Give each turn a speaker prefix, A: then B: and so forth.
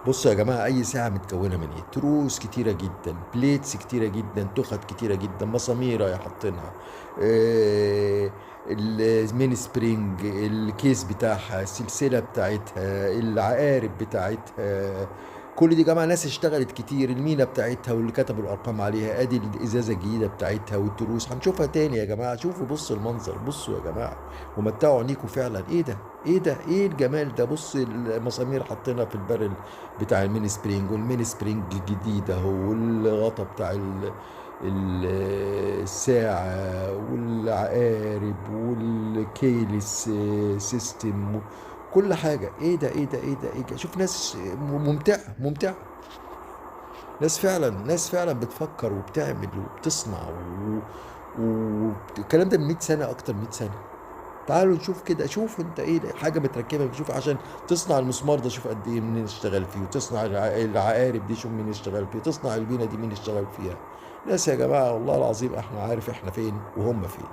A: بصوا يا جماعة، أي ساعة متكونة من إيه؟ تروس كتيرة جدا، بليتس كتيرة جدا، تخت كتيرة جدا، مسامير يا حاطينها، آه، المين سبرينج، الكيس بتاعها، السلسلة بتاعتها، العقارب بتاعتها، كل دي جماعة ناس اشتغلت كتير، المينا بتاعتها واللي كتبوا الأرقام عليها، أدي الإزازة الجديدة بتاعتها والتروس هنشوفها تاني يا جماعة. شوفوا، بصوا المنظر، بصوا يا جماعة ومتعوا عينيكم فعلا. إيه ده؟ ايه ده؟ ايه الجمال ده؟ بص المسامير حاطينها في البارل بتاع الميني سبرينج، والميني سبرينج الجديد اهو، والغطا بتاع الساعة، والعقارب، والكيلس سيستم، كل حاجة. ايه ده؟ ايه ده؟ ايه ده؟ ايه ده؟ شوف ناس ممتعة ممتعة، ناس فعلا، ناس فعلا بتفكر وبتعمل وبتصنع والكلام ده من 100 سنة، اكتر من 100 سنة. تعالوا نشوف كده، شوف انت ايه حاجه متركبه، شوف عشان تصنع المسمار ده، شوف قد ايه مين اشتغل فيه، وتصنع العقارب دي شوف مين اشتغل فيه، تصنع البينا دي مين اشتغل فيها. ناس يا جماعه والله العظيم احنا عارف احنا فين وهم فين.